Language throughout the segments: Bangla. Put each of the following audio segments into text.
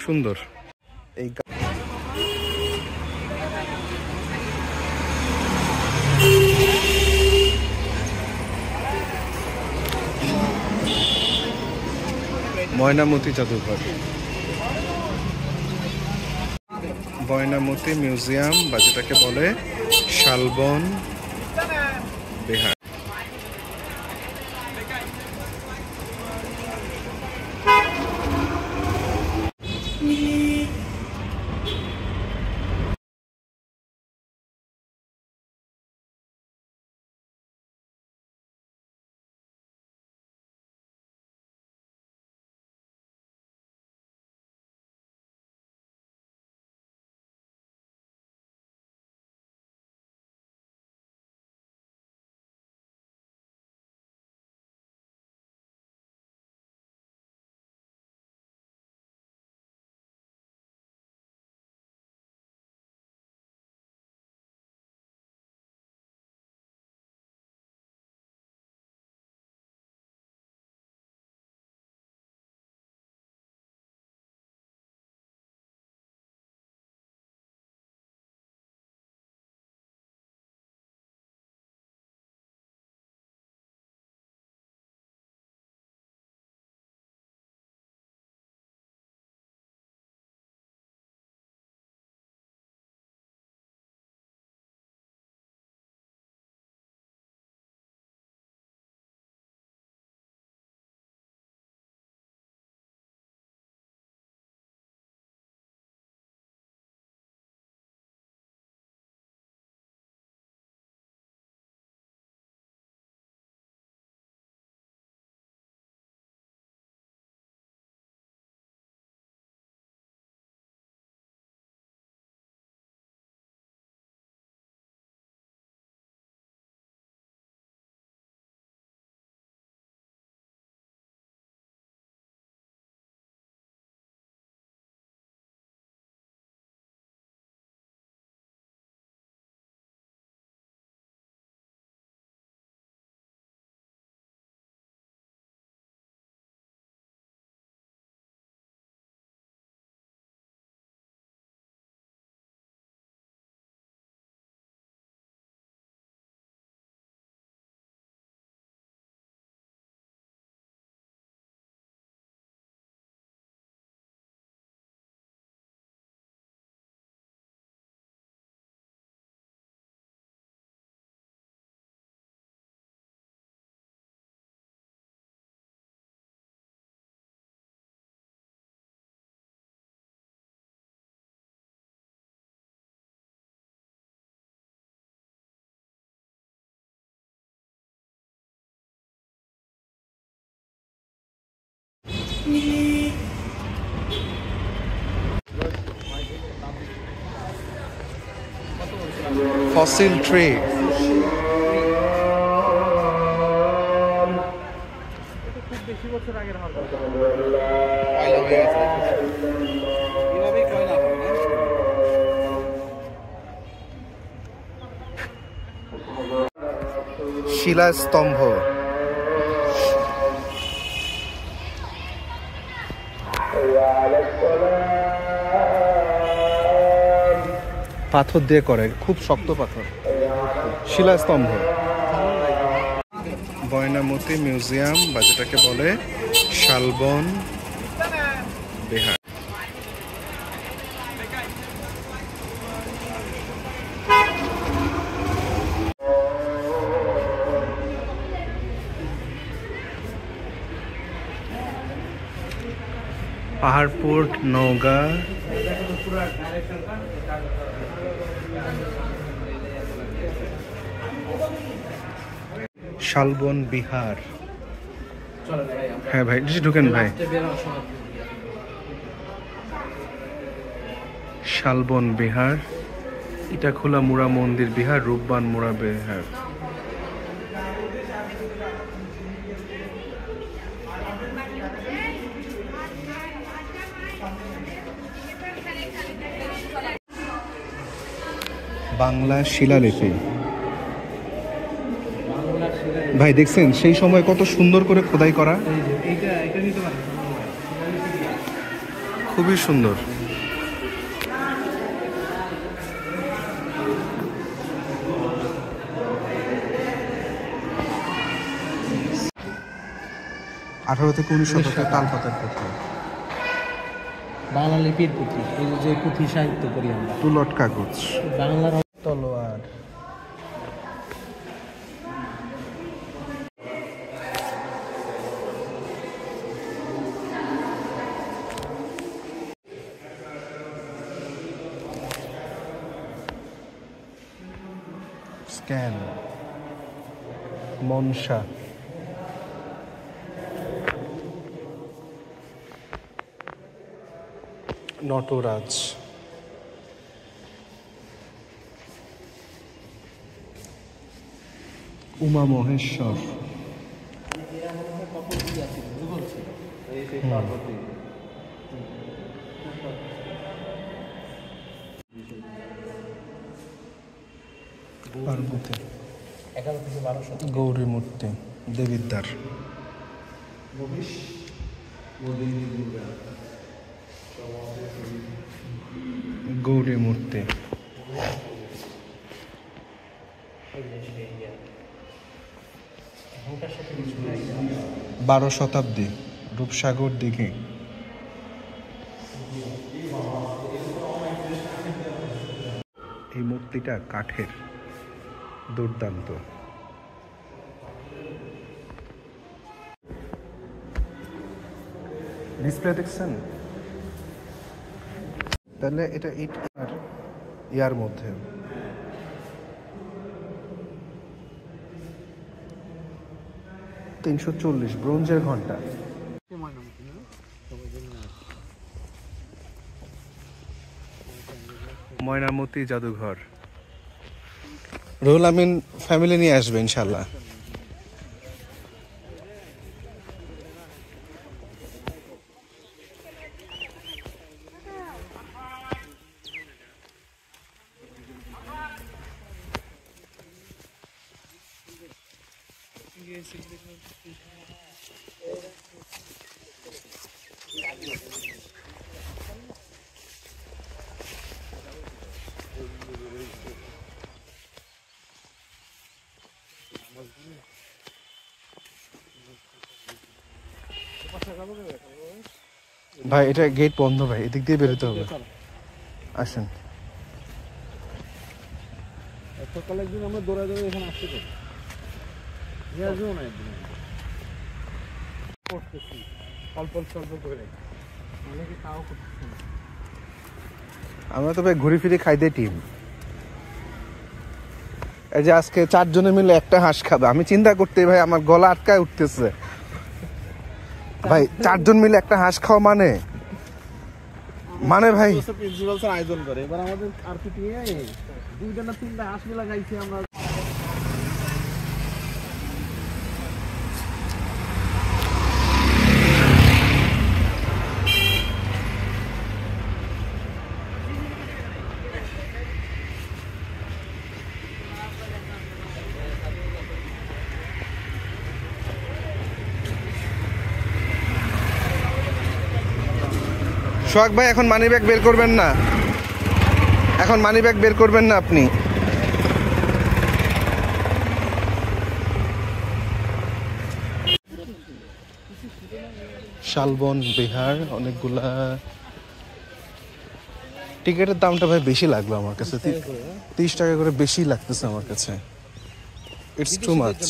সুন্দর এই ময়নামতি জাদুঘর, ময়নামতি মিউজিয়াম বা যেটাকে বলে শালবন বিহার। ফসিল ট্রি, শিলাস্তম্ভ, পাথর দিয়ে করে, খুব শক্ত পাথর, শিলাস্তম্ভ। ময়নামতি মিউজিয়াম বা যেটাকে বলে শালবন বিহার। পাহাড়পুর, নওগাঁ, শালবন বিহার। হ্যাঁ ভাই, ঢুকেন ভাই। শালবন বিহার, ইটাখোলা মুড়া মন্দির বিহার, রূপবান মুড়া বিহার। বাংলা শিলালিপি ভাই, দেখছেন সেই সময় কত সুন্দর করে খোদাই করা। খুবই সুন্দর। আঠারো থেকে 19 শতকে তালপাতার পুঁথি, বাংলা লিপির পুঁথি, এই যে পুঁথি সাহিত্য করি আমরা, তুলট কাগজ, বাংলার তলোয়ার। স্ক্যান, মনসা, নটরাজ, উমা মহেশ্বর, পার্বতী, 11 থেকে 12 শতক। গৌরী মূর্তি, দেবিদ্বার, গৌরী মূর্তি, 12 শতাব্দী, রূপসাগর দিঘি। এই মূর্তিটা কাঠের, দুর্দান্ত। ডিসপ্লে দেখছেন? তাহলে এটা ইয়ার মধ্যে 340 ব্রোঞ্জের ঘন্টা। ময়নামতি জাদুঘর। রুহুল আমিন ফ্যামিলি নিয়ে আসবে ইনশাল্লাহ। ভাই এটা গেট বন্ধ ভাই, এদিক দিয়ে বেরোতে হবে। আসেন। সকালে একদিন আমরা দৌড়ায় এখানে আসতে পারি, আসবেও না একদিন করতেছি অল্প স্বল্প করে, অনেকে তাও করতেছে না। আমরা তো ভাই ঘুরে ফিরে খাই দেয় টিম। এই যে আজকে 4 জনে মিলে একটা হাঁস খাবে, আমি চিন্তা করতে ভাই আমার গলা আটকায় উঠতেছে ভাই। 4 জন মিলে একটা হাঁস খাওয়া মানে ভাই প্রিন্সিপাল স্যার আয়োজন করে, এবার আমাদের আর কি নিয়ে 2টা না 3টা হাঁস মিলা খাইছি আমরা। সোহাগ ভাই এখন মানি ব্যাগ বের করবেন না, এখন মানি ব্যাগ বের করবেন না আপনি। শালবন বিহার, অনেকগুলা। টিকিটের দামটা ভাই বেশি লাগলো আমার কাছে, 30 টাকা করে বেশি লাগতেছে আমার কাছে। It's too much.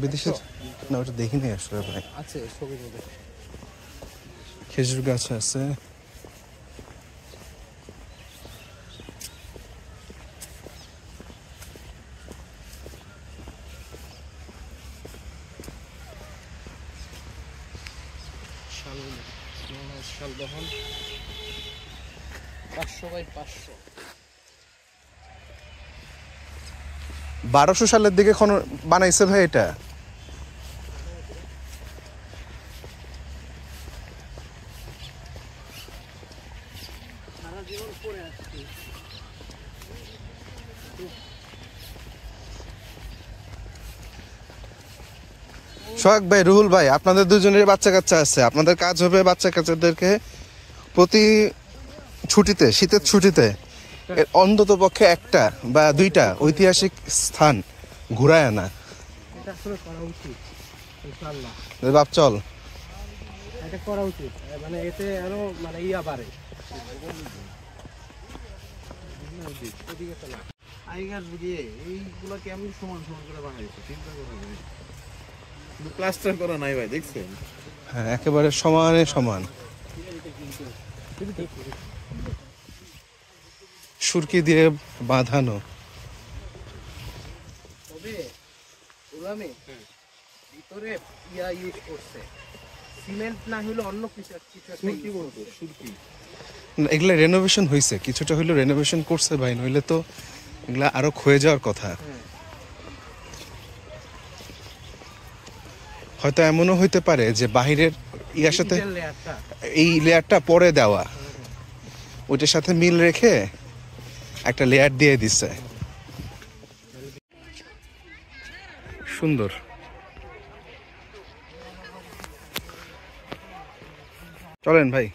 বিদেশে না, ওটা দেখিনি আসলে ভাই। আছে ছবির মধ্যে খেজুর গাছ আছে। শালবহন 500x500। 1200 সালের দিকে বানাইছে ভাই এটা। সারা জীবন পরে আসছি। সোহাগ ভাই, রুহুল ভাই, আপনাদের দুজনের বাচ্চা কাচ্চা আছে, আপনাদের কাজ হবে বাচ্চা কাচ্চাদেরকে প্রতি ছুটিতে, শীতের ছুটিতে অন্তত পক্ষে একটা বা দুইটা ঐতিহাসিক স্থান ঘুরায় আনা। এটা আসলে করা উচিত ইনশাআল্লাহ। বাপ চল, এটা করা উচিত, মানে এতে আরো মানে ইয়া বাড়ে। আইগার বুঝিয়ে এইগুলা কেমন সমান সমান করে বানাইছে চিন্তা করা যায়, কিন্তু প্লাস্টার করা নাই ভাই, দেখছেন? হ্যাঁ একেবারে সমানে সমান, সুরকি দিয়ে বাঁধানো। তবে ওলামে ভিতরে ইয়া ইউজ করছে, সিমেন্ট না হলে অন্য কিছু কিছু কি বলতো সুরকি। এগুলা রেনোভেশন হয়েছে, কিছুটা হইলো রেনোভেশন করছে ভাই, নইলে তো এগুলা আরো ক্ষয়ে যাওয়ার কথা। হয়তো এমনও হইতে পারে যে বাহিরের ইয়ার সাথে এই লেয়ারটা পরে দেওয়া, ওইটার সাথে মিল রেখে একটা লেয়ার দিয়ে দিছে। সুন্দর। চলেন ভাই।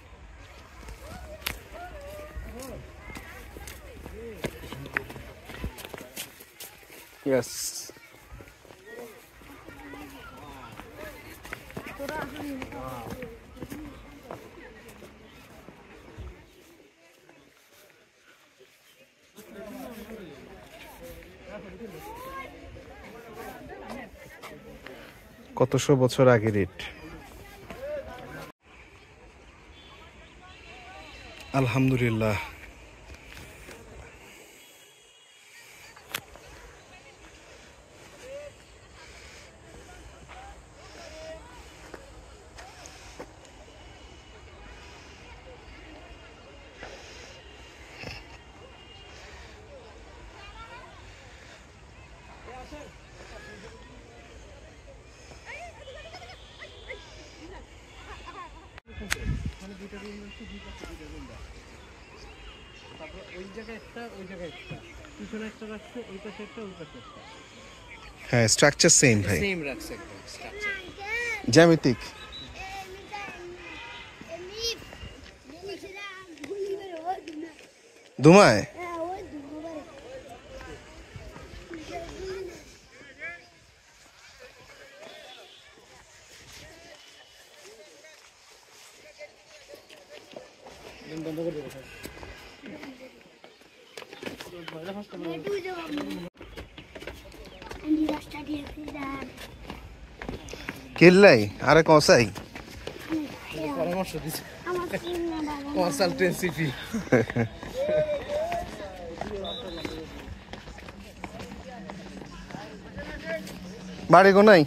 ইয়েস, কতশো বছর আগের ইট। আলহামদুলিল্লাহ। ওই জায়গায় একটা, ওই জায়গায় একটা, পিছনে একটা রাখছে, ওই পাশে একটা, ওই পাশে একটা। হ্যাঁ স্ট্রাকচার সেম ভাই, সেম রাখছে একদম স্ট্রাকচার। জ্যামিতিক। ধুমায় বন্ধ করে দেবো স্যার। কেল্লাই আরে কসাই পরামর্শ দিচ্ছে, কনসালটেন্সি ফি। বাড়ি গো নাই।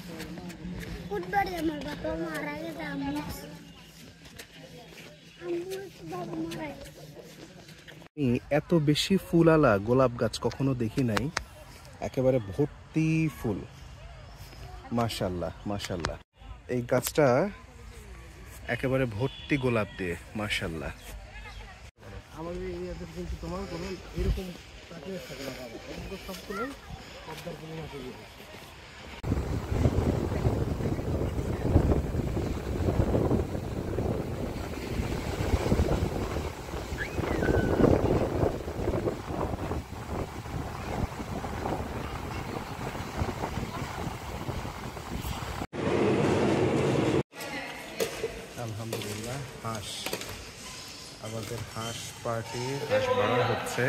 এত বেশি ফুলালা গোলাপ গাছ কখনো দেখি নাই, একেবারে ভর্তি ফুল, মাশাল্লাহ মাশাল্লাহ। এই গাছটা একেবারে ভর্তি গোলাপ দিয়ে, মাশাল্লাহ। আমাদের এরিয়াতে কিন্তু তোমার কোনো এরকম প্রাকৃতিক থাকে না, এগুলো সবগুলো পদ্মার কোনো মাঠে দিয়ে। আলহামদুলিল্লাহ, হাঁস, আমাদের হাঁস পার্টি, হাঁস বাড়া হচ্ছে।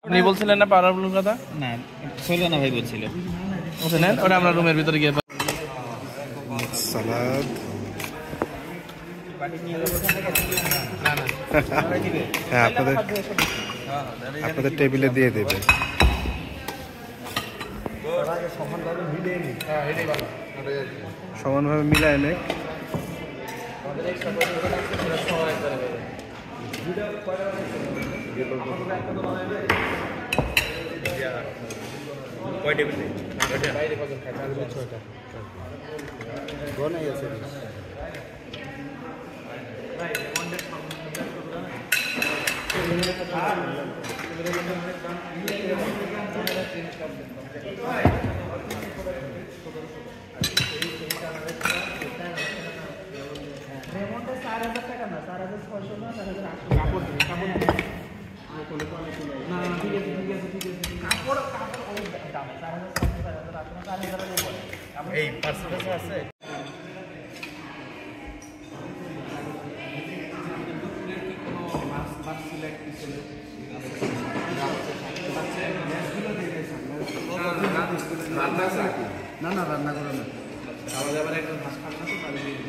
আপনি বলছিলেন না পাড়ার ব্লুর কথা? না ছিল না ভাই, বলছিল বুঝলেন, ওটা আমরা রুমের ভিতরে গিয়ে সালাদ, হ্যাঁ আপনাদের আপনাদের টেবিলে দিয়ে দেবে। সমানভাবে মিলায় নে। বাইরে কত খায়? 6টা। গনাই আছে এই পার্সেন্টেজ আছে। না না রান্না করে না খাওয়া দাওয়ার একটা ভাত খাবো না তো